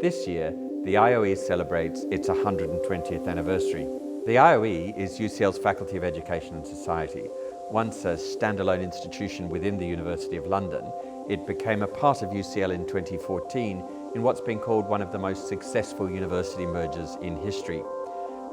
This year, the IOE celebrates its 120th anniversary. The IOE is UCL's Faculty of Education and Society. Once a standalone institution within the University of London, it became a part of UCL in 2014 in what's been called one of the most successful university mergers in history.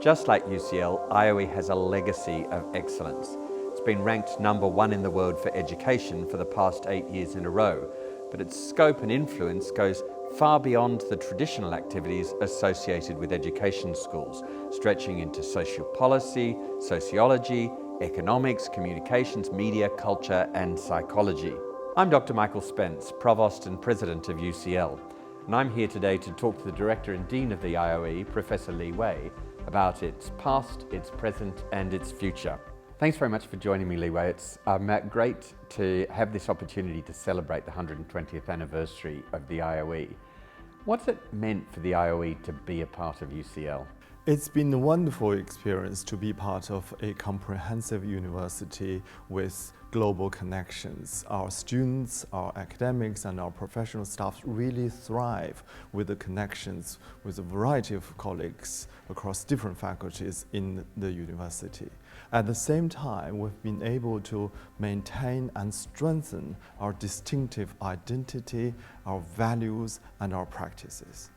Just like UCL, IOE has a legacy of excellence. It's been ranked #1 in the world for education for the past 8 years in a row, but its scope and influence goes far beyond the traditional activities associated with education schools, stretching into social policy, sociology, economics, communications, media, culture, and psychology. I'm Dr. Michael Spence, Provost and President of UCL, and I'm here today to talk to the Director and Dean of the IOE, Professor Li Wei, about its past, its present, and its future. Thanks very much for joining me, Li Wei. It's great to have this opportunity to celebrate the 120th anniversary of the IOE. What's it meant for the IOE to be a part of UCL? It's been a wonderful experience to be part of a comprehensive university with global connections. Our students, our academics, and our professional staff really thrive with the connections with a variety of colleagues across different faculties in the university. At the same time, we've been able to maintain and strengthen our distinctive identity, our values, and our practices.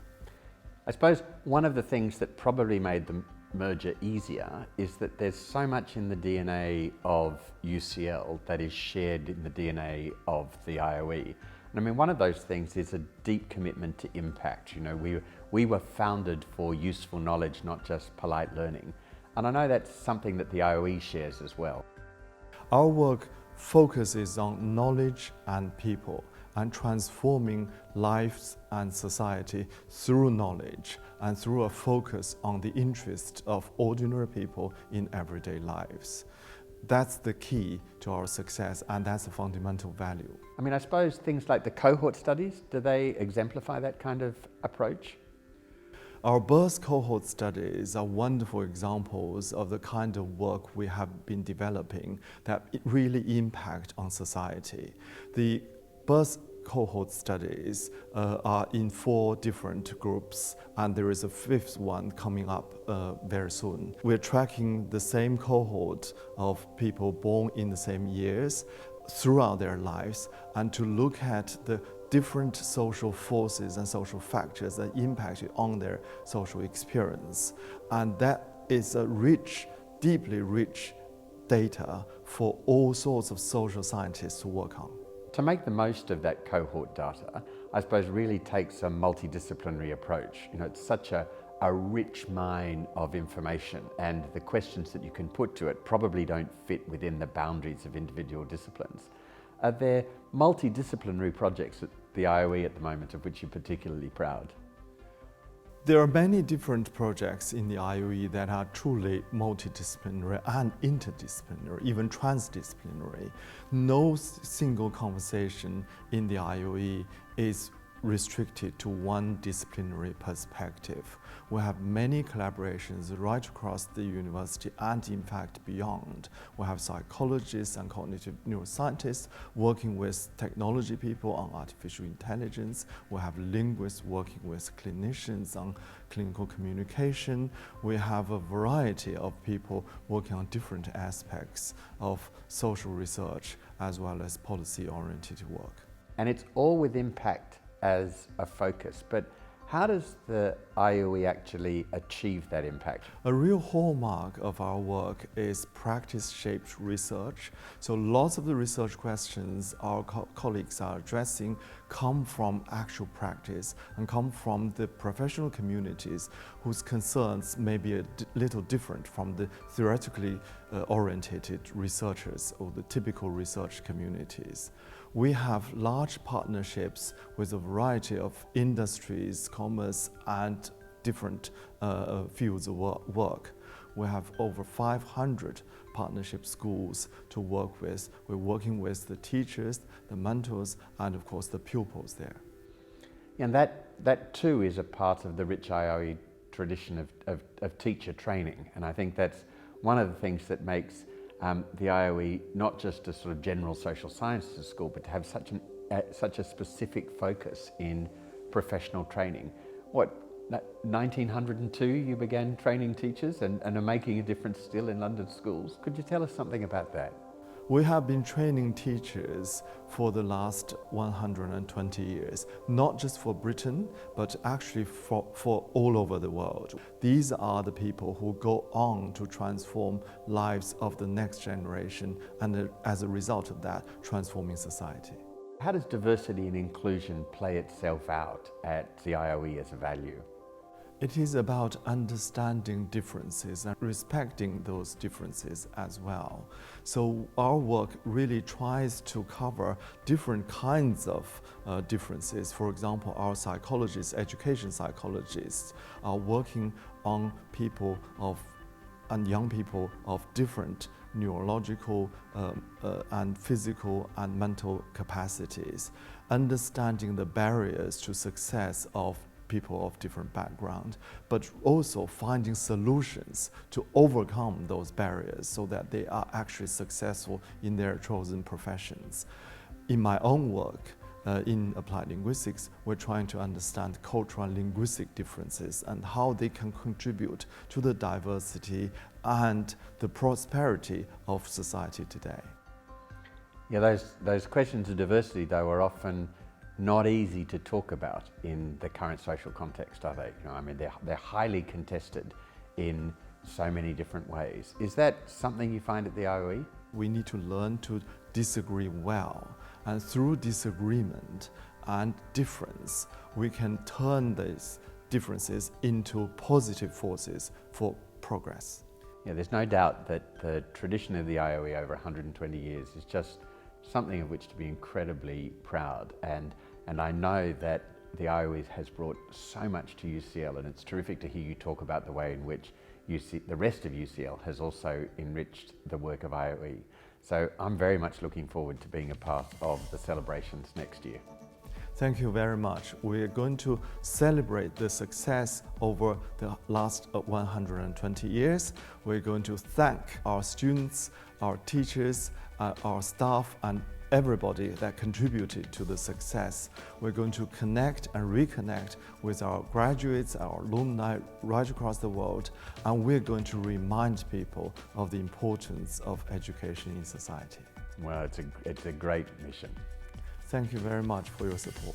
I suppose one of the things that probably made the merger easier is that there's so much in the DNA of UCL that is shared in the DNA of the IOE. And I mean, one of those things is a deep commitment to impact. You know, we were founded for useful knowledge, not just polite learning. And I know that's something that the IOE shares as well. Our work focuses on knowledge and people, and transforming lives and society through knowledge and through a focus on the interest of ordinary people in everyday lives. That's the key to our success, and that's a fundamental value. I mean, I suppose things like the cohort studies, do they exemplify that kind of approach? Our birth cohort studies are wonderful examples of the kind of work we have been developing that really impact on society. The birth cohort studies are in 4 different groups, and there is a 5th one coming up very soon. We're tracking the same cohort of people born in the same years throughout their lives, and to look at the different social forces and social factors that impact on their social experience. And that is a rich, deeply rich data for all sorts of social scientists to work on. To make the most of that cohort data, I suppose really takes a multidisciplinary approach. You know, it's such a rich mine of information, and the questions that you can put to it probably don't fit within the boundaries of individual disciplines. Are there multidisciplinary projects at the IOE at the moment of which you're particularly proud? There are many different projects in the IOE that are truly multidisciplinary and interdisciplinary, even transdisciplinary. No single conversation in the IOE is restricted to one disciplinary perspective. We have many collaborations right across the university and in fact beyond. We have psychologists and cognitive neuroscientists working with technology people on artificial intelligence. We have linguists working with clinicians on clinical communication. We have a variety of people working on different aspects of social research as well as policy-oriented work. And it's all with impact as a focus, but how does the IOE actually achieve that impact? A real hallmark of our work is practice-shaped research. So lots of the research questions our colleagues are addressing come from actual practice and come from the professional communities whose concerns may be a little different from the theoretically oriented researchers or the typical research communities. We have large partnerships with a variety of industries, commerce, and different fields of work. We have over 500 partnership schools to work with. We're working with the teachers, the mentors, and of course the pupils there. And that too is a part of the rich IOE tradition of teacher training. And I think that's one of the things that makes the IOE not just a sort of general social sciences school, but to have such a specific focus in professional training. What, 1902 you began training teachers and are making a difference still in London schools. Could you tell us something about that? We have been training teachers for the last 120 years, not just for Britain, but actually for all over the world. These are the people who go on to transform lives of the next generation and as a result of that, transforming society. How does diversity and inclusion play itself out at the IOE as a value? It is about understanding differences and respecting those differences as well. So our work really tries to cover different kinds of differences. For example, our psychologists, education psychologists, are working on people and young people of different neurological and physical and mental capacities, understanding the barriers to success of people of different background, but also finding solutions to overcome those barriers so that they are actually successful in their chosen professions. In my own work, in applied linguistics, we're trying to understand cultural and linguistic differences and how they can contribute to the diversity and the prosperity of society today. Yeah, those questions of diversity, though, are often not easy to talk about in the current social context, are they? I mean, they're highly contested in so many different ways. Is that something you find at the IOE? We need to learn to disagree well, and through disagreement and difference, we can turn these differences into positive forces for progress. Yeah, there's no doubt that the tradition of the IOE over 120 years is just something of which to be incredibly proud, and I know that the IOE has brought so much to UCL, and it's terrific to hear you talk about the way in which the rest of UCL has also enriched the work of IOE. So I'm very much looking forward to being a part of the celebrations next year. Thank you very much. We're going to celebrate the success over the last 120 years. We're going to thank our students, our teachers, our staff, and everybody that contributed to the success. We're going to connect and reconnect with our graduates, our alumni right across the world, and we're going to remind people of the importance of education in society. Well, it's a great mission. Thank you very much for your support.